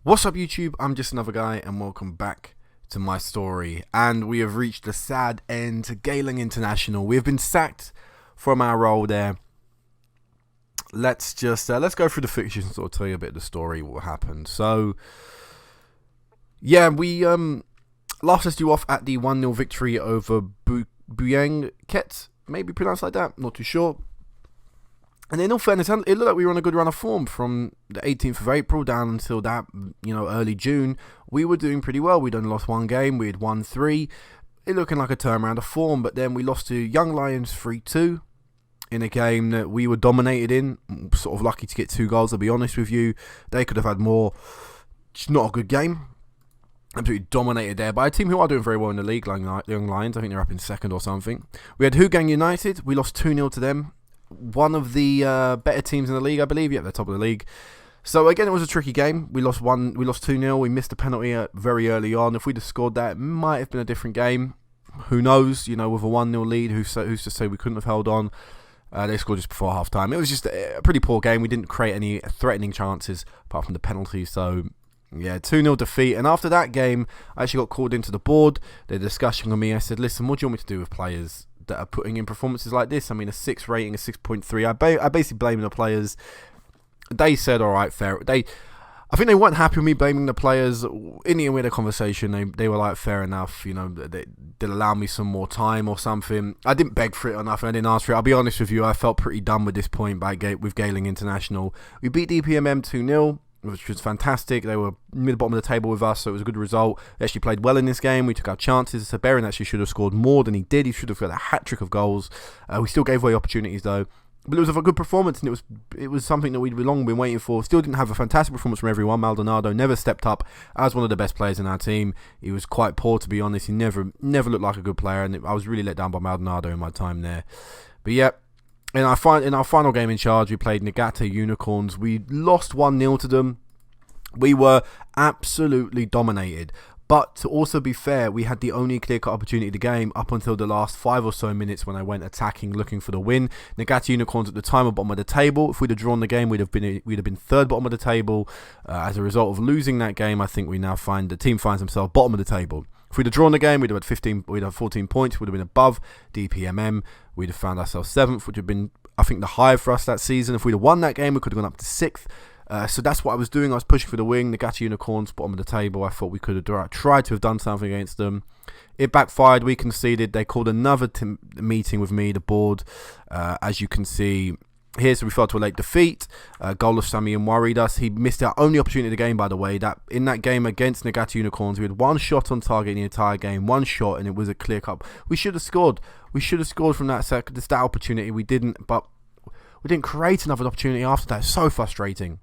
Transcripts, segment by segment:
What's up, YouTube? I'm just another guy, and welcome back to my story. And we have reached the sad end to Geylang International. We have been sacked from our role there. Let's go through the fixtures and sort of tell you a bit of the story, what happened. So, yeah, we last us you off at the 1-0 victory over Buyang Ket, maybe pronounced like that, not too sure. And in all fairness, it looked like we were on a good run of form from the 18th of April down until that, early June. We were doing pretty well. We'd only lost one game. We had won 3. It looking like a turnaround of form, but then we lost to Young Lions 3-2 in a game that we were dominated in. Sort of lucky to get 2 goals, I'll be honest with you. They could have had more. Just not a good game. Absolutely dominated there by a team who are doing very well in the league, like Young Lions. I think they're up in 2nd or something. We had Hougang United. We lost 2-0 to them. One of the better teams in the league, I believe. Yeah, they're top of the league. So again, it was a tricky game. We lost 2-0. We missed a penalty very early on. If we'd have scored that, it might have been a different game. Who knows? With a 1-0 lead, who's to say we couldn't have held on? They scored just before half time. It was just a pretty poor game. We didn't create any threatening chances apart from the penalty. So yeah, 2-0 defeat. And after that game, I actually got called into the board. They're discussing with me. I said, listen, what do you want me to do with players that are putting in performances like this? I mean, a 6 rating, a 6.3. I basically blame the players. They said, all right, fair. I think they weren't happy with me blaming the players. In the end, we had a conversation. They were like, fair enough. They'd allow me some more time or something. I didn't beg for it enough, and I didn't ask for it. I'll be honest with you. I felt pretty done with this point with Geylang International. We beat DPMM 2-0. Which was fantastic. They were near the bottom of the table with us, so it was a good result. They actually played well in this game. We took our chances. So Berin actually should have scored more than he did. He should have got a hat-trick of goals. We still gave away opportunities, though. But it was a good performance, and it was something that we'd long been waiting for. Still didn't have a fantastic performance from everyone. Maldonado never stepped up as one of the best players in our team. He was quite poor, to be honest. He never looked like a good player, and I was really let down by Maldonado in my time there. But yeah. In our final game in charge, we played Nagata Unicorns. We lost 1-0 to them. We were absolutely dominated. But to also be fair, we had the only clear-cut opportunity of the game up until the last 5 or so minutes when I went attacking, looking for the win. Nagata Unicorns at the time were bottom of the table. If we'd have drawn the game, we'd have been 3rd bottom of the table. As a result of losing that game, I think we now find the team finds themselves bottom of the table. If we'd have drawn the game, we'd have had 14 points. We'd have been above DPMM. We'd have found ourselves 7th, which would have been, I think, the high for us that season. If we'd have won that game, we could have gone up to 6th. So that's what I was doing. I was pushing for the wing. The Nagata Unicorns, bottom of the table. I thought we could have tried to have done something against them. It backfired. We conceded. They called another meeting with me, the board, as you can see here. So we fell to a late defeat. Goal of Samian worried us. He missed our only opportunity of the game, by the way. That in that game against Nagata Unicorns, we had 1 shot on target in the entire game. 1 shot, and it was a clear cut. We should have scored. We should have scored from that opportunity. We didn't, but we didn't create another opportunity after that. It's so frustrating.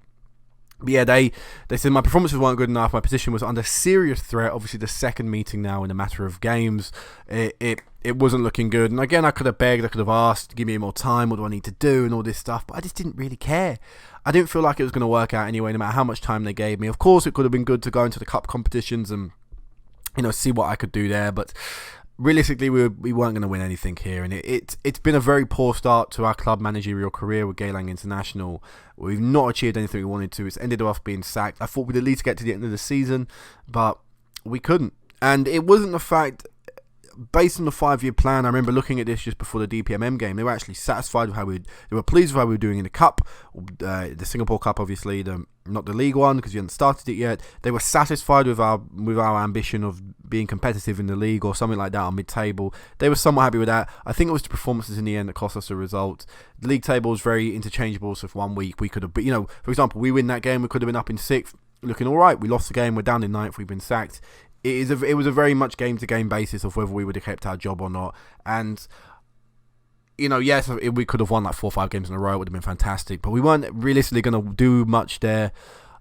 But yeah, they said my performances weren't good enough. My position was under serious threat. Obviously, the second meeting now in a matter of games, it wasn't looking good. And again, I could have begged, I could have asked, give me more time. What do I need to do and all this stuff? But I just didn't really care. I didn't feel like it was going to work out anyway, no matter how much time they gave me. Of course, it could have been good to go into the cup competitions and see what I could do there, but realistically, we weren't going to win anything here, and it's been a very poor start to our club managerial career with Geylang International. We've not achieved anything we wanted to. It's ended up being sacked. I thought we'd at least get to the end of the season, but we couldn't. And it wasn't the fact, based on the 5-year plan, I remember looking at this just before the DPMM game. They were actually satisfied with they were pleased with how we were doing in the cup, the Singapore Cup, obviously, not the league one because we hadn't started it yet. They were satisfied with our ambition of being competitive in the league or something like that on mid-table. They were somewhat happy with that. I think it was the performances in the end that cost us a result. The league table is very interchangeable, so for 1 week we could have, for example, we win that game, we could have been up in 6th, looking all right. We lost the game, we're down in 9th, we've been sacked. It was a very much game-to-game basis of whether we would have kept our job or not. And yes, we could have won like 4 or 5 games in a row. It would have been fantastic. But we weren't realistically going to do much there.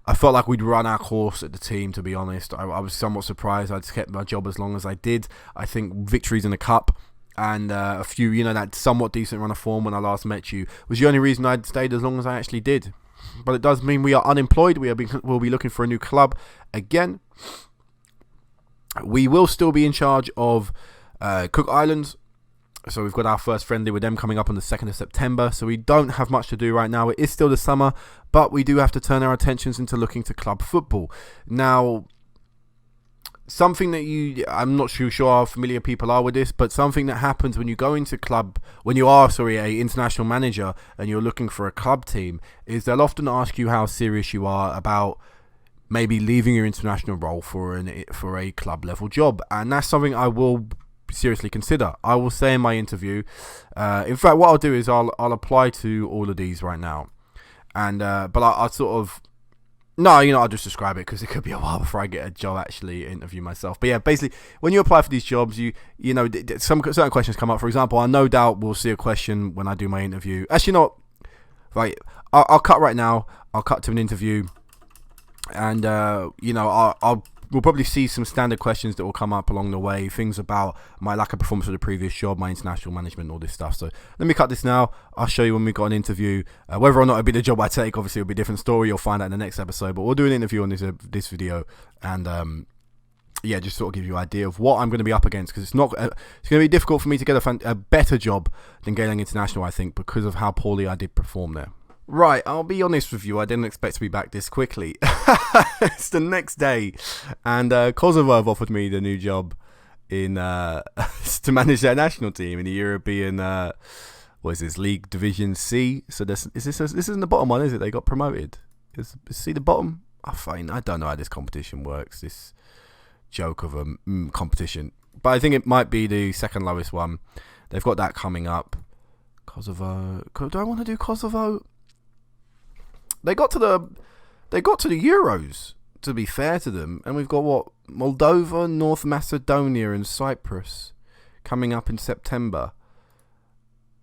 I felt like we'd run our course at the team, to be honest. I was somewhat surprised I'd kept my job as long as I did. I think victories in the cup and a few, that somewhat decent run of form when I last met you was the only reason I'd stayed as long as I actually did. But it does mean we are unemployed. We'll be looking for a new club again. We will still be in charge of Cook Islands. So we've got our first friendly with them coming up on the 2nd of September. So we don't have much to do right now. It is still the summer, but we do have to turn our attentions into looking to club football. Now, something that I'm not sure how familiar people are with this, but something that happens when you go into when you are a international manager and you're looking for a club team, is they'll often ask you how serious you are about maybe leaving your international role for a club level job. And that's something I will seriously consider. I will say in my interview, in fact what I'll do is I'll apply to all of these right now, and but I'll sort of I'll just describe it because it could be a while before I get a job actually interview myself. But yeah, basically when you apply for these jobs, some certain questions come up. For example, I no doubt will see a question when I do my interview. Actually not right, I'll cut right now. I'll cut to an interview, and we'll probably see some standard questions that will come up along the way. Things about my lack of performance of the previous job, my international management, all this stuff. So let me cut this now. I'll show you when we got an interview. Whether or not it'll be the job I take, obviously it'll be a different story. You'll find out in the next episode. But we'll do an interview on this video, and just sort of give you an idea of what I'm going to be up against, because it's going to be difficult for me to get a better job than Geylang International, I think, because of how poorly I did perform there. Right, I'll be honest with you, I didn't expect to be back this quickly. It's the next day, and Kosovo have offered me the new job in to manage their national team in the European, League Division C. So this isn't the bottom one, is it? They got promoted. See the bottom? I don't know how this competition works, this joke of a competition. But I think it might be the second lowest one. They've got that coming up. Kosovo. Do I want to do Kosovo? They got to the Euros, to be fair to them, and we've got Moldova, North Macedonia, and Cyprus coming up in September.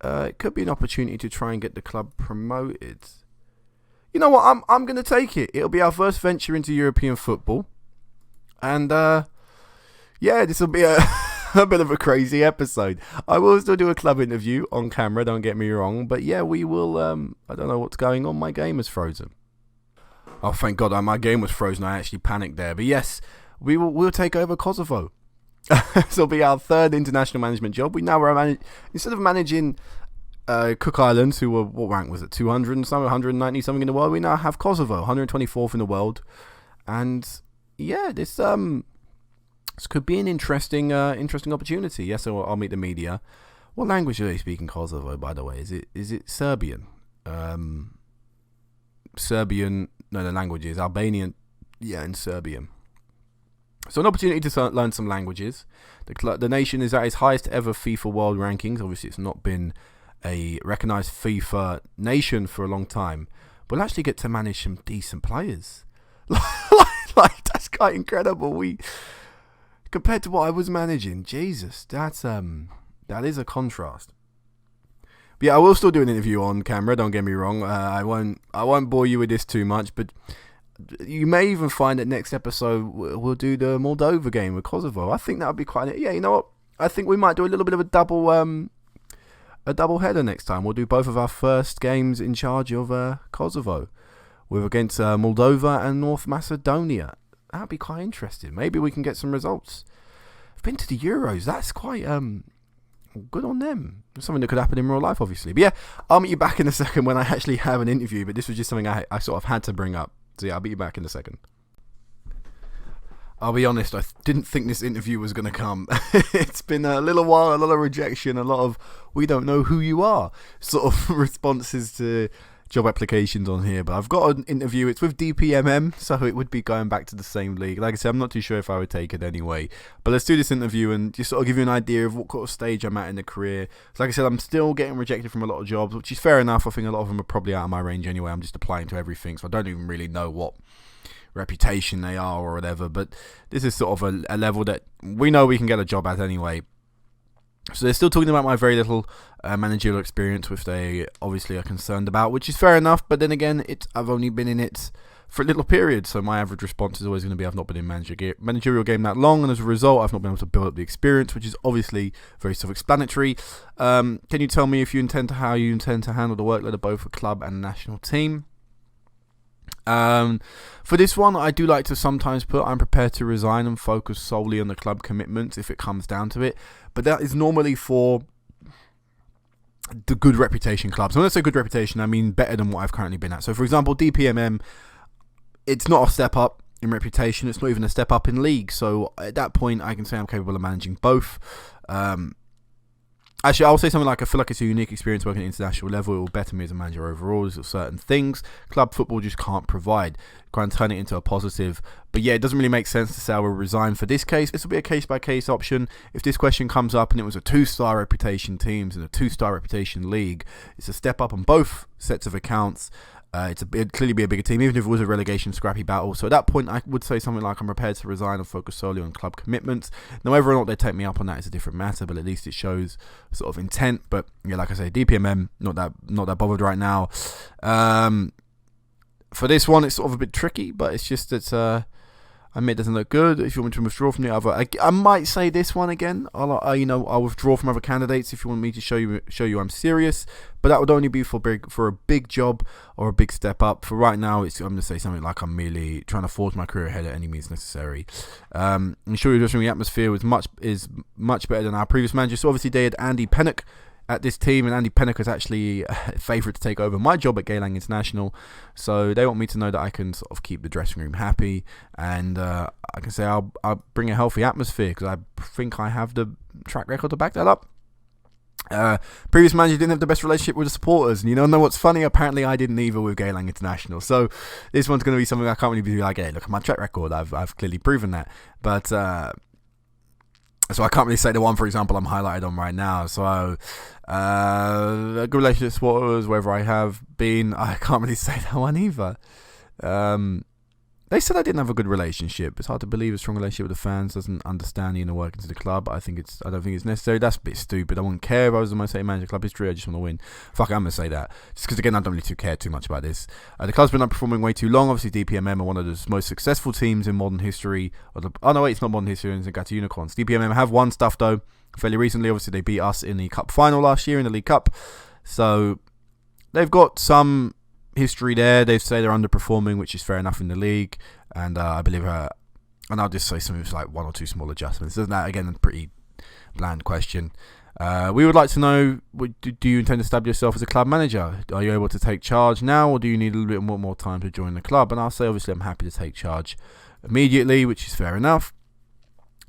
It could be an opportunity to try and get the club promoted. You know what? I'm going to take it. It'll be our first venture into European football, and this will be a bit of a crazy episode. I will still do a club interview on camera, don't get me wrong, but yeah, we will. I don't know what's going on. My game is frozen. Oh, thank God, my game was frozen. I actually panicked there. But yes, we'll take over Kosovo. This will be our third international management job. We now are instead of managing Cook Islands, who were, what rank was it, 200 and something, 190 something in the world. We now have Kosovo, 124th in the world, and yeah, this could be an interesting opportunity. Yes, so I'll meet the media. What language do they speak in Kosovo, by the way? Is it Serbian? Serbian. No, the language is Albanian. Yeah, and Serbian. So an opportunity to learn some languages. The nation is at its highest ever FIFA World Rankings. Obviously, it's not been a recognised FIFA nation for a long time. But we'll actually get to manage some decent players. like that's quite incredible. Compared to what I was managing, Jesus, that is a contrast. But yeah, I will still do an interview on camera. Don't get me wrong. I won't bore you with this too much, but you may even find that next episode we'll do the Moldova game with Kosovo. I think that would be quite. Yeah, you know what? I think we might do a little bit of a double header next time. We'll do both of our first games in charge of Kosovo, with against Moldova and North Macedonia. That'd be quite interesting. Maybe we can get some results. I've been to the Euros. That's quite good on them. It's something that could happen in real life, obviously. But yeah, I'll meet you back in a second when I actually have an interview. But this was just something I sort of had to bring up. So yeah, I'll be back in a second. I'll be honest, I didn't think this interview was going to come. It's been a little while, a lot of rejection, a lot of "we don't know who you are" sort of responses to job applications on here. But I've got an interview. It's with DPMM, so it would be going back to the same league. Like I said, I'm not too sure if I would take it anyway. But let's do this interview and just sort of give you an idea of what sort of stage I'm at in the career. So like I said, I'm still getting rejected from a lot of jobs, which is fair enough. I think a lot of them are probably out of my range anyway. I'm just applying to everything, so I don't even really know what reputation they are or whatever. But this is sort of a level that we know we can get a job at anyway. So they're still talking about my very little managerial experience, which they obviously are concerned about, which is fair enough. But then again, I've only been in it for a little period, so my average response is always going to be I've not been in managerial game that long, and as a result, I've not been able to build up the experience, which is obviously very self-explanatory. Can you tell me how you intend to handle the workload of both a club and national team? For this one, I do like to sometimes put I'm prepared to resign and focus solely on the club commitments if it comes down to it, but that is normally for the good reputation clubs. When I say good reputation, I mean better than what I've currently been at. So, for example, DPMM, it's not a step up in reputation. It's not even a step up in league. So at that point, I can say I'm capable of managing both. Actually, I'll say something like I feel like it's a unique experience working at international level. It will better me as a manager overall. There's certain things club football just can't provide. Try and turn it into a positive. But yeah, it doesn't really make sense to say I will resign for this case. This will be a case-by-case option. If this question comes up and it was a 2-star reputation teams and a 2-star reputation league, it's a step up on both sets of accounts. It'd clearly be a bigger team, even if it was a relegation scrappy battle. So at that point, I would say something like I'm prepared to resign and focus solely on club commitments. Now, whether or not they take me up on that is a different matter, but at least it shows sort of intent. But yeah, like I say, DPMM, not that bothered right now. For this one, it's sort of a bit tricky, but it's just that I admit it doesn't look good. If you want me to withdraw from the other, I might say this one again. I'll withdraw from other candidates if you want me to show you I'm serious. But that would only be for a big job or a big step up. For right now, I'm going to say something like I'm merely trying to forge my career ahead at any means necessary. I'm sure you're just the atmosphere is much better than our previous manager. So obviously they had Andy Pennock at this team, and Andy Pennock is actually favoured to take over my job at Geylang International, so they want me to know that I can sort of keep the dressing room happy, and I can say I'll bring a healthy atmosphere, because I think I have the track record to back that up. Previous manager didn't have the best relationship with the supporters, and you don't know what's funny, apparently I didn't either with Geylang International, so this one's going to be something I can't really be like, hey, look at my track record, I've clearly proven that, but so I can't really say the one, for example, I'm highlighted on right now. So a good relationship with supporters, wherever I have been, I can't really say that one either. They said I didn't have a good relationship. It's hard to believe a strong relationship with the fans doesn't understand the inner workings of the club. I don't think it's necessary. That's a bit stupid. I wouldn't care if I was the most hated manager of club history. I just want to win. Fuck it, I'm going to say that. Just because, again, I don't really care too much about this. The club's been underperforming way too long. Obviously, DPMM are one of the most successful teams in modern history. It's not modern history. It's Zagata Unicorns. DPMM have won stuff, though, fairly recently. Obviously, they beat us in the cup final last year in the League Cup. So they've got some history there. They say they're underperforming, which is fair enough in the league. And I believe and I'll just say something like 1 or 2 small adjustments. Isn't that, again, a pretty bland question? We would like to know, do you intend to establish yourself as a club manager? Are you able to take charge now, or do you need a little bit more time to join the club? And I'll say, obviously, I'm happy to take charge immediately, which is fair enough.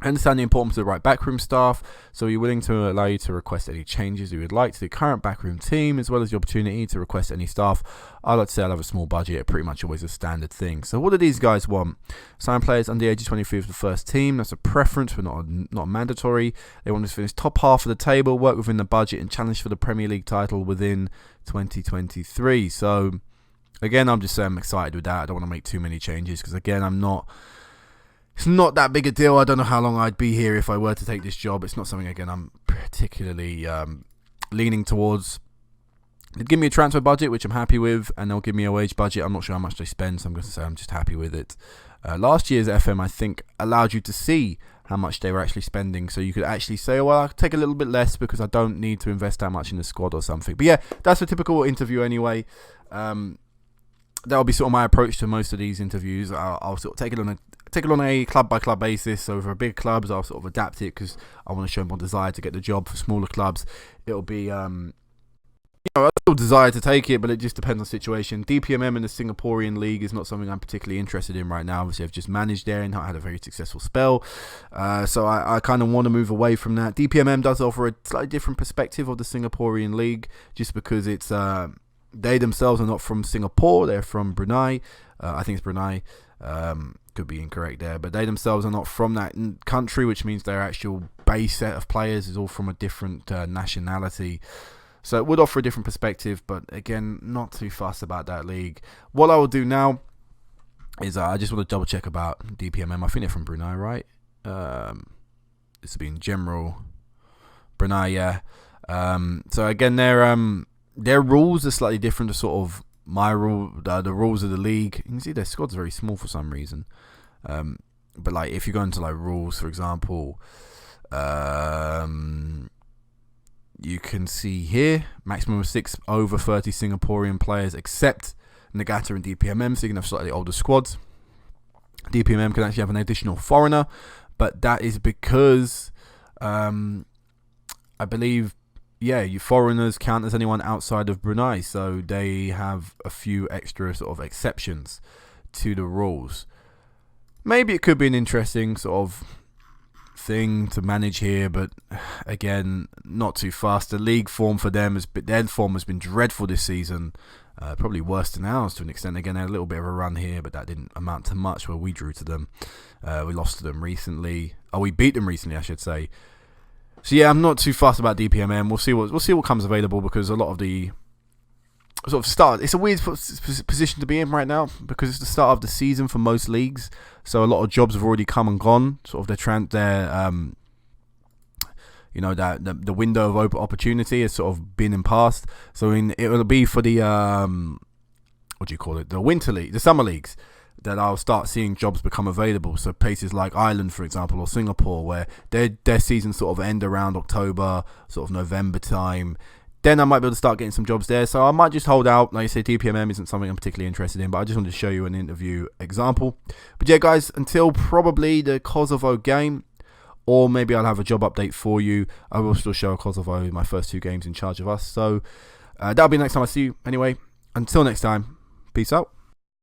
I understand the importance of the right backroom staff, so we're willing to allow you to request any changes you would like to the current backroom team, as well as the opportunity to request any staff. I like to say I'll have a small budget, pretty much always a standard thing. So what do these guys want? Sign players under the age of 23 for the first team. That's a preference, but not mandatory. They want us to finish top half of the table, work within the budget, and challenge for the Premier League title within 2023. So again, I'm just saying I'm excited with that. I don't want to make too many changes, because again, it's not that big a deal. I don't know how long I'd be here if I were to take this job. It's not something, again, I'm particularly leaning towards. They'd give me a transfer budget, which I'm happy with, and they'll give me a wage budget. I'm not sure how much they spend, so I'm going to say I'm just happy with it. Last year's FM, I think, allowed you to see how much they were actually spending, so you could actually say, well, I'll take a little bit less because I don't need to invest that much in the squad or something. But yeah, that's a typical interview anyway. That'll be sort of my approach to most of these interviews. I'll sort of take it on a club by club basis. So for big clubs, I'll sort of adapt it because I want to show more desire to get the job. For smaller clubs, it'll be I still desire to take it, but it just depends on the situation. DPMM in the Singaporean league is not something I'm particularly interested in right now. Obviously, I've just managed there and I had a very successful spell, so I kind of want to move away from that. DPMM does offer a slightly different perspective of the Singaporean league, just because it's they themselves are not from Singapore. They're from Brunei. I think it's Brunei. Could be incorrect there, but they themselves are not from that country, which means their actual base set of players is all from a different nationality. So it would offer a different perspective, but again, not too fussed about that league. What I will do now is I just want to double check about DPMM. I think they're from Brunei, right? This will be in general Brunei, yeah. So again, their rules are slightly different to sort of my rule, the rules of the league. You can see their squad's very small for some reason. But like if you go into like rules, for example, you can see here maximum of 6 over 30 Singaporean players, except Nagata and DPMM, so you can have slightly older squads. DPMM can actually have an additional foreigner, but that is because I believe yeah, you foreigners count as anyone outside of Brunei, so they have a few extra sort of exceptions to the rules. Maybe it could be an interesting sort of thing to manage here, but again, not too fast. The league form for them their form has been dreadful this season, probably worse than ours to an extent. Again, they had a little bit of a run here, but that didn't amount to much where we drew to them. We lost to them recently. We beat them recently, I should say. So yeah, I'm not too fussed about DPMM. We'll see what comes available, because a lot of the sort of start. It's a weird position to be in right now, because it's the start of the season for most leagues. So a lot of jobs have already come and gone. Sort of the window of opportunity has sort of been and passed. So it will be for the the winter league, the summer leagues, that I'll start seeing jobs become available. So places like Ireland, for example, or Singapore, where their season sort of end around October, sort of November time. Then I might be able to start getting some jobs there. So I might just hold out. Like I say, DPMM isn't something I'm particularly interested in, but I just wanted to show you an interview example. But yeah, guys, until probably the Kosovo game, or maybe I'll have a job update for you, I will still show Kosovo my first 2 games in charge of us. So that'll be the next time I see you. Anyway, until next time, peace out.